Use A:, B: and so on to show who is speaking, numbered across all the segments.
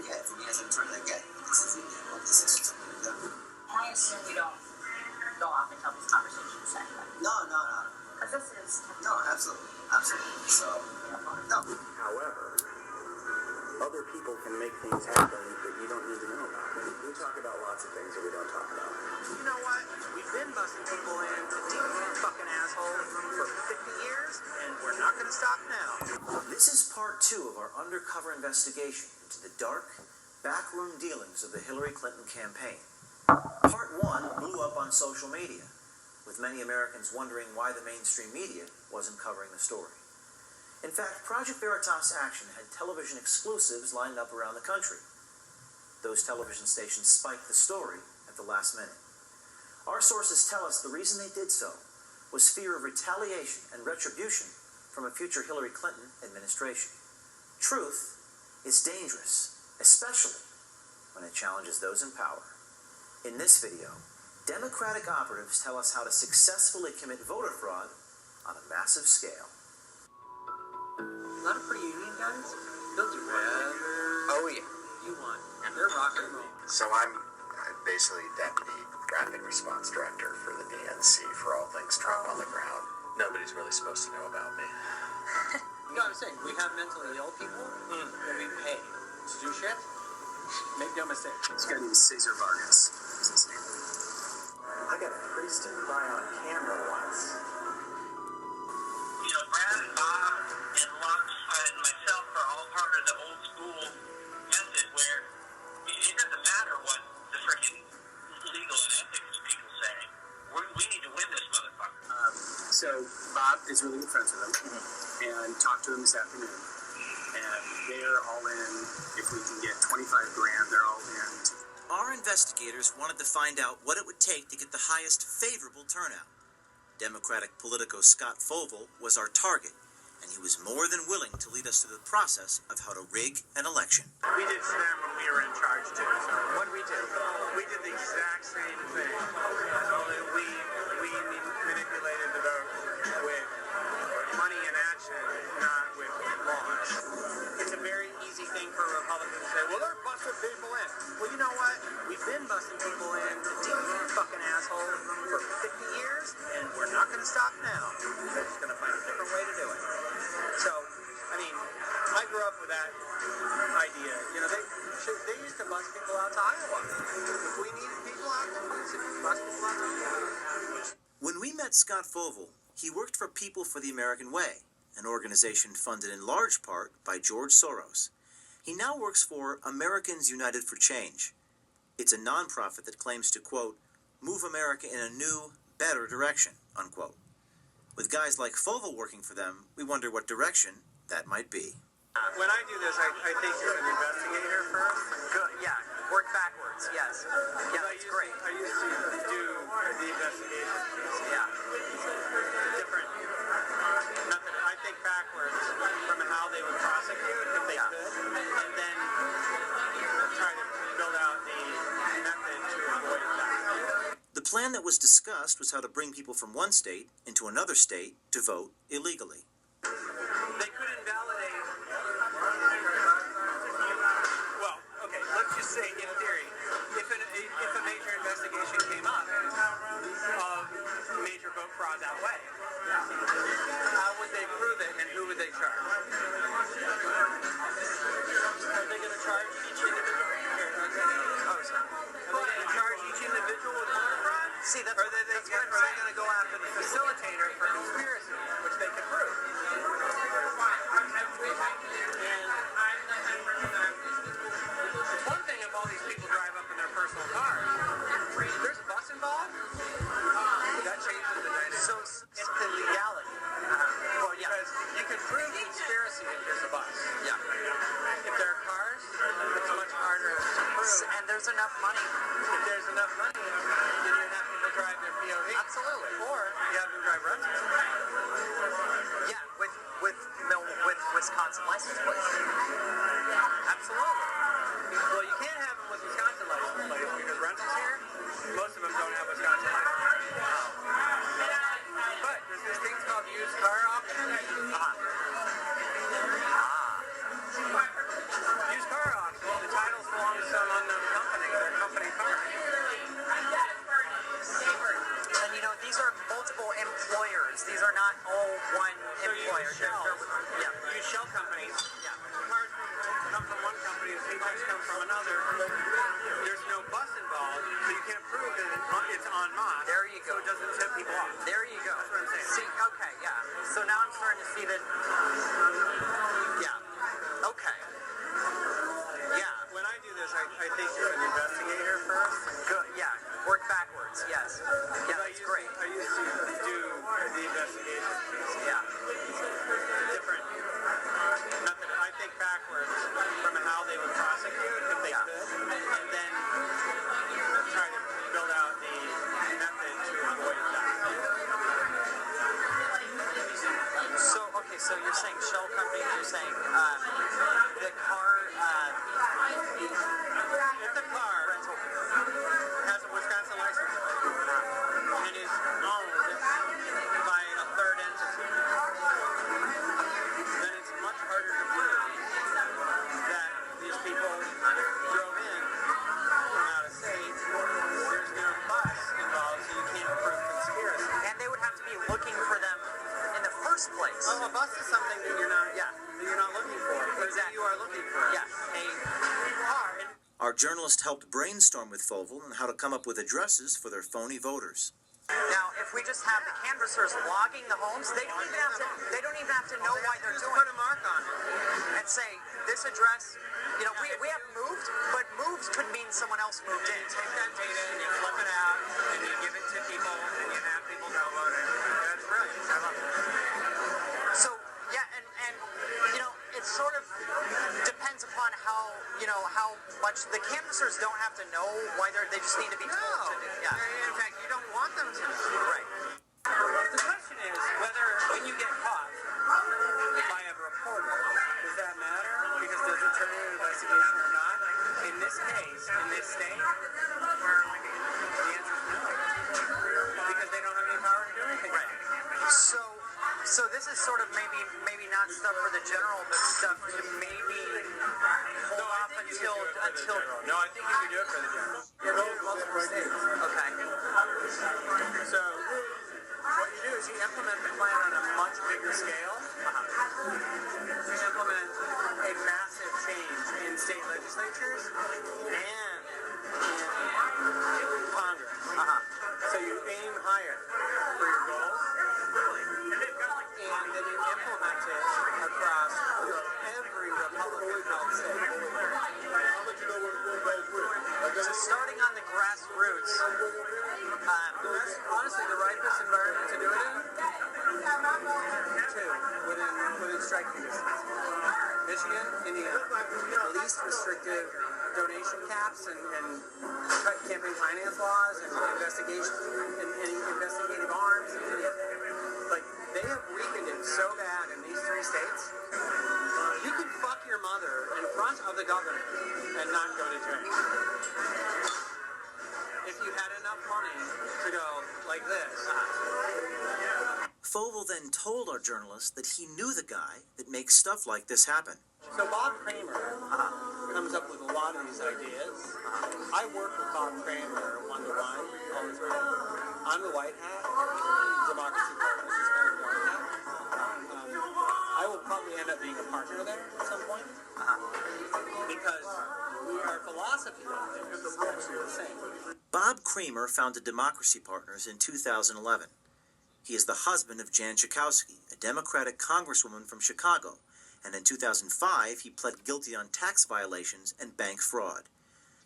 A: yet. For me, I haven't tried that yet. This is something we've done.
B: I assume we don't go off until this conversation is anyway.
A: No.
B: Because this is...
A: No, absolutely. So, no.
C: However, other people can make things happen that you don't need to know about. We talk about lots of things that we don't talk about.
D: You know what? We've been busting people in to deep fucking assholes for 50 years, and we're not going to stop now.
E: This is part 2 of our undercover investigation into the dark, backroom dealings of the Hillary Clinton campaign. Part 1 blew up on social media, with many Americans wondering why the mainstream media wasn't covering the story. In fact, Project Veritas Action had television exclusives lined up around the country. Those television stations spiked the story at the last minute. Our sources tell us the reason they did so was fear of retaliation and retribution from a future Hillary Clinton administration. Truth is dangerous, especially when it challenges those in power. In this video, Democratic operatives tell us how to successfully commit voter fraud on a massive scale.
D: Not a pretty union, guys. Built your brother.
F: Oh, yeah.
D: You won. And they're rock and roll.
F: So I'm basically Deputy Rapid Response Director for the DNC for all things Trump on the ground. Nobody's really supposed to know about me.
D: You gotta say, we have mentally ill people that we pay to do shit. Make no mistake.
C: This guy named Cesar Vargas. I got a priest to cry on camera once.
G: You know, Brad and Bob and Lux and myself are all part of the old school method where it doesn't matter what the freaking legal and ethics people say. We need to win this motherfucker.
C: So Bob is really good friends with him, and talked to him this afternoon. And they're all in. If we can get 25 grand, they're all in.
E: Our investigators wanted to find out what it would take to get the highest favorable turnout. Democratic politico Scott Foval was our target, and he was more than willing to lead us through the process of how to rig an election.
D: We did SNAP when we were in charge, too. So what did we do? We did the exact same thing. Only we manipulated the vote with money and action, not with laws. It's a very easy thing for Republicans to say, well, they're busting people in. Well, you know what? We've been busting people in to deep fucking assholes for 50 years, and we're not going to stop now. They're just going to find a different way to do it. So, I mean, I grew up with that idea. You know, they used to bus people out to Iowa. If we needed people out there, we used to bus people out to Iowa.
E: When we met Scott Foval, he worked for People for the American Way, an organization funded in large part by George Soros. He now works for Americans United for Change. It's a nonprofit that claims to, quote, move America in a new, better direction, unquote. With guys like Foval working for them, we wonder what direction that might be.
D: When I do this, I think you're an investigator first.
F: Good, yeah. Work backwards, yes. Yeah, that's great.
D: I used to do the investigation piece.
F: Yeah.
D: Different method. I think backwards from how they would prosecute if they could, and then try to build out the method to avoid that.
E: The plan that was discussed was how to bring people from one state into another state to vote illegally.
D: They could invalidate. Well, okay, let's just say in theory, if a major investigation came up of major vote fraud that way, how would they prove it and who would they charge? Are they going to charge each individual? Are they going to charge each individual with voter fraud?
F: See, that's
D: Or are they going to go after the facilitator for conspiracy, which they could prove? And one thing if all these people drive up in their personal cars, there's a bus involved, that changes the dynamic.
F: so it's the legality.
D: Well, yeah. Because you can prove conspiracy if there's a bus.
F: Yeah.
D: If there are cars, it's much harder to prove.
F: And there's enough money.
D: If there's enough money, then you have people drive their POV.
F: Absolutely.
D: Or you have them drive rentals.
F: Yeah, with Wisconsin license plates.
D: Absolutely. Well, you can't have them with Wisconsin license plates because rentals here, most of them don't have Wisconsin license plates. But there's this thing called used car auction. Used car auction. The title another. There's no bus involved, so you can't prove that it's en masse.
H: There you go.
D: So it doesn't tip people off.
H: There you go.
D: That's what I'm saying.
H: See, okay, yeah. So now I'm starting to see that. Yeah. Okay. Yeah.
D: When I do this, I think you're an investigator first.
H: Good. Yeah. Work backwards. Yes. Yeah, that's great.
D: I used to do the investigation.
H: Yeah.
D: Different method. I think backwards from how they would prosecute if they
H: Yeah.
D: could, and then try to build out the method to avoid that.
H: So okay, so you're saying shell company. You're saying the car.
D: If the car
H: Rental.
D: has a Wisconsin license plate and is owned by a third entity, then it's much harder to prove that these people drove in from out of state. There's no bus involved, so you can't prove conspiracy.
H: And they would have to be looking for them in the first place.
D: Oh, a bus is something that you're not,
H: Yeah.
D: that you're not looking for. Or that
H: Exactly.
D: you are looking for.
H: Yeah.
D: A car. And
E: Our journalist helped brainstorm with Foval on how to come up with addresses for their phony voters.
H: Now, if we just have the canvassers logging the homes, they don't even have to. They don't even have to know why they're
D: just
H: doing
D: put a
H: it,
D: mark on it.
H: and say this address. You know, we have moved, but moved could mean someone else moved in.
D: You take that data and you flip it out and you give it to people and you have people download it. That's brilliant. I love it.
H: So yeah, and you know, it sort of depends upon how how much the canvassers don't have to know why they just need to be told to do. Yeah,
D: In fact, you don't want them to.
H: right.
D: The question is whether when you get caught by a reporter, does that matter? Because does it turn into an investigation or not? In this case, in this state, the answer is no. Because they don't have any power to do anything.
H: Right. So this is sort of maybe not stuff for the general, but stuff to maybe hold off until.
D: No, I think you can do it for the general. You're going to multiple states.
H: Okay.
D: So what you do is you implement the plan on a much bigger scale. You implement a massive change in state legislatures and in Congress. So you aim higher for your goals, and then you implement it across every Republican held state.
H: So starting on the grassroots.
D: That's honestly the ripest environment to do it in. Two, within striking distance. Michigan, Indiana, least restrictive donation caps and campaign finance laws and investigation and investigative arms. Like they have weakened it so bad in these three states. You could fuck your mother in front of the governor and not go to jail. If you had enough money to go like this.
E: Foval then told our journalist that he knew the guy that makes stuff like this happen.
D: So Bob Kramer comes up with a lot of these ideas. I work with Bob Kramer one-to-one all the time. I'm the white hat. Democracy Partners is kind of the white hat. I will probably end up being a partner there at some point. Because our philosophy is actually the same.
E: Bob Kramer founded Democracy Partners in 2011. He is the husband of Jan Schakowsky, a Democratic congresswoman from Chicago, and in 2005 he pled guilty on tax violations and bank fraud.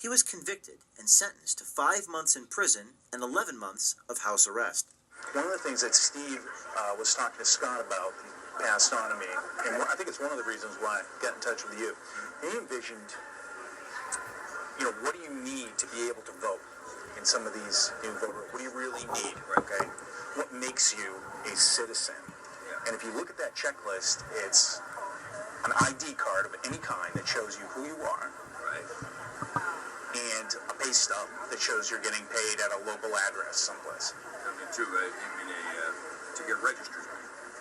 E: He was convicted and sentenced to 5 months in prison and 11 months of house arrest.
F: One of the things that Steve was talking to Scott about and passed on to me, and I think it's one of the reasons why I got in touch with you, he envisioned, what do you need to be able to vote in some of these new voter? What do you really need, okay? What makes you a citizen? And if you look at that checklist, it's an ID card of any kind that shows you who you are, right? And a pay stub that shows you're getting paid at a local address someplace.
A: To get registered.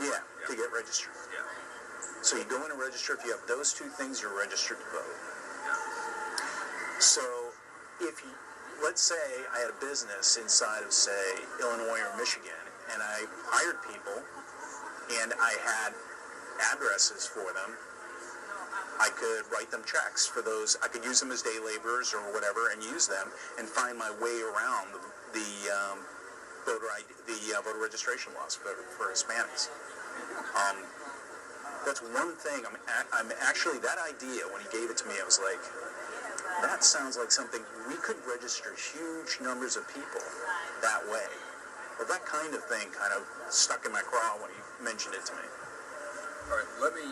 F: Yeah, to get registered.
A: Yeah.
F: So you go in and register. If you have those two things, you're registered to vote. So if you, let's say I had a business inside of, say, Illinois or Michigan, and I hired people, and I had addresses for them, I could write them checks for those. I could use them as day laborers or whatever, and use them and find my way around the voter registration laws for Hispanics. That's one thing. I'm actually, that idea, when he gave it to me, I was like, that sounds like something we could register huge numbers of people that way. Well, that kind of thing kind of stuck in my craw when he mentioned it to me.
I: All right, let me,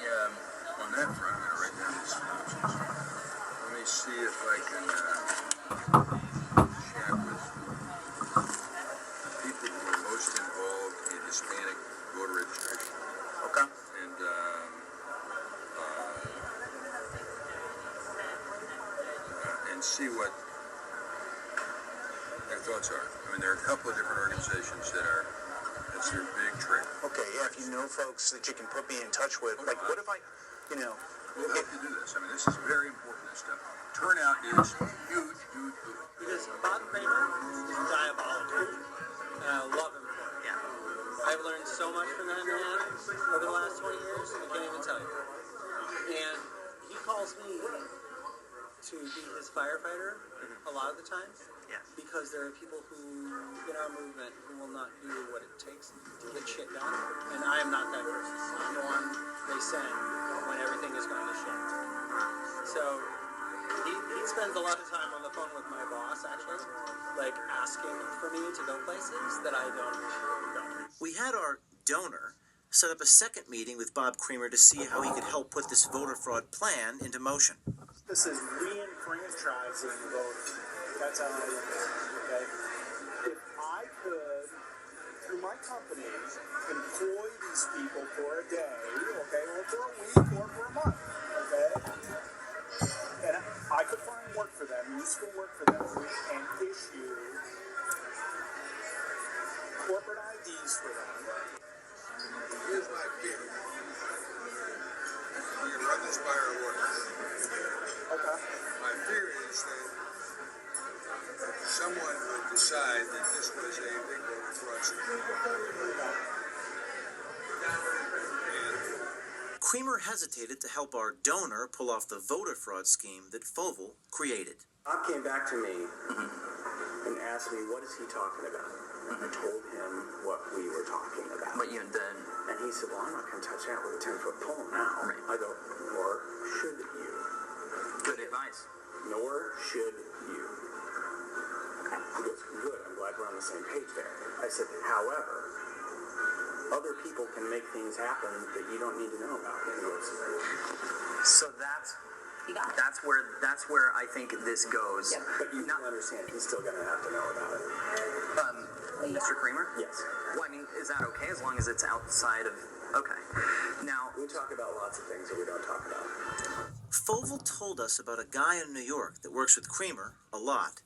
I: on that front, I'm going to write down these synopses. Let me see if I can chat with people who are most involved in Hispanic voter registration.
F: Okay.
I: And see what their thoughts are. I mean, there are a couple of different organizations that's their big trick.
F: Okay, yeah, if you know folks that you can put me in touch with, like, what if I,
I: We'll help you do this. I mean, this is very important, this stuff. Turnout is huge.
J: Because Bob Kramer is diabolical. And I love him for it. Yeah. I've learned so much from that man over the last 20 years, I can't even tell you. And he calls me to be his firefighter a lot of the times.
H: Yeah.
J: Because there are people who, in our movement, who will not do what it takes to get shit done. And I am not that person. I'm the one they send when everything is going to shit. So he spends a lot of time on the phone with my boss, actually, like asking for me to go places that I don't go.
E: We had our donor set up a second meeting with Bob Kramer to see how he could help put this voter fraud plan into motion.
C: This is re-enfranchising the voters. That's how I look at it, okay? If I could, through my company, employ these people for a day, okay, or for a week, or for a month, okay? And I could find work for them, useful work for them, and issue corporate IDs for them.
I: Here's my fear. We can run this by our lawyers.
C: Okay.
I: My fear is that someone would decide that this was a big voter fraud scheme.
E: Kramer hesitated to help our donor pull off the voter fraud scheme that Foval created.
K: Bob came back to me and asked me, what is he talking about? And I told him what we were talking about.
H: What you did.
K: And he said, well, I'm not going to touch that with a 10-foot pole now.
H: Right.
K: I go, nor should you.
H: Good advice.
K: Nor should you. He goes, good, I'm glad we're on the same page there. I said, however, other people can make things happen that you don't need to know about. He goes,
H: So that's where I think this goes.
K: yeah, but you don't understand, he's still going to have to know about it.
H: Mr. Kramer?
K: Yes.
H: Well, I mean, is that okay as long as it's outside of... Okay. Now...
K: We talk about lots of things that we don't talk about.
E: Foval told us about a guy in New York that works with Kramer a lot.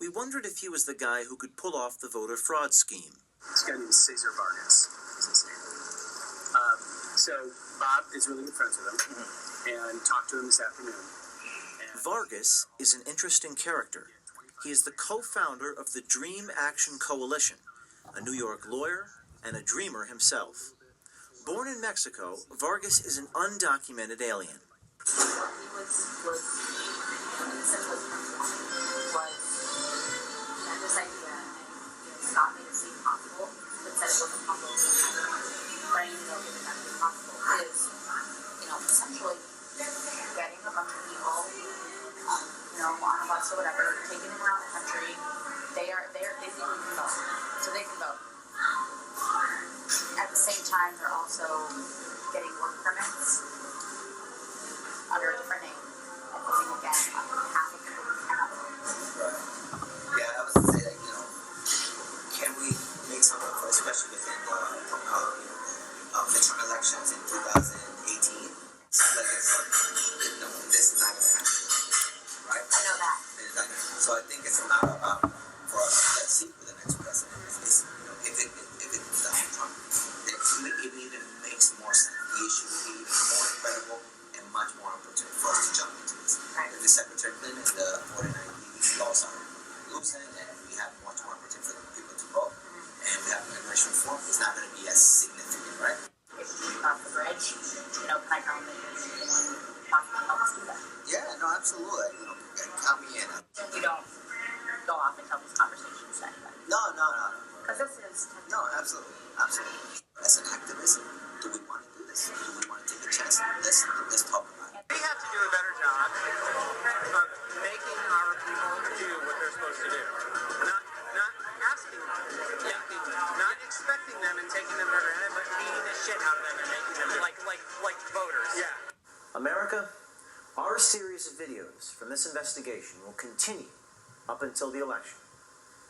E: We wondered if he was the guy who could pull off the voter fraud scheme.
C: This guy named Cesar Vargas is his name. So Bob is really good friends with him and talked to him this afternoon.
E: Vargas is an interesting character. He is the co-founder of the Dream Action Coalition, a New York lawyer and a dreamer himself. Born in Mexico, Vargas is an undocumented alien.
B: This idea, Scott made it seem possible, but said it wasn't possible. But I didn't know it was actually possible. Is, essentially getting a bunch of people, on a bus or whatever, taking them around the country. They think they can vote, so they can vote. At the same time, they're also getting work permits under a different name and living again on behalf of people who cannot vote.
A: Yeah, I was gonna say that, can we make something for, especially within the midterm elections in 2018? Like this is not gonna happen, right?
B: I know that.
A: So I think it's not about for us. Let's see who the next president is. If it's Donald Trump, it even makes more sense. The issue would be even more incredible and much more opportune for us to jump into this.
B: Right.
A: If the Secretary Clinton, the 49 laws are loosened, and we have much more opportunity for people to vote, and we have immigration reform, it's not going to be as significant, right?
B: If you shoot off the bridge, can I come and possibly help
A: absolutely. You know, count me in.
B: You don't go off and tell these conversations to anybody.
A: No.
B: Because this is
A: No, absolutely. As an activist, do we want to do this? Do we want to take a chance? Let's talk about it.
H: We have to do a better job of making our people do what they're supposed to do. Not asking them, thinking them, not expecting them and taking them for granted, but beating the shit out of them and making them like voters. Yeah.
E: America, our series of videos from this investigation will continue up until the election.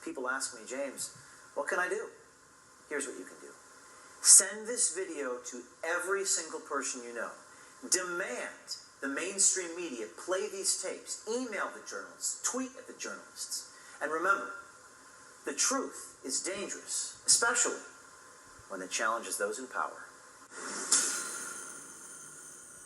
E: People ask me, James, what can I do? Here's what you can do. Send this video to every single person you know. Demand the mainstream media play these tapes. Email the journalists. Tweet at the journalists. And remember, the truth is dangerous, especially when it challenges those in power.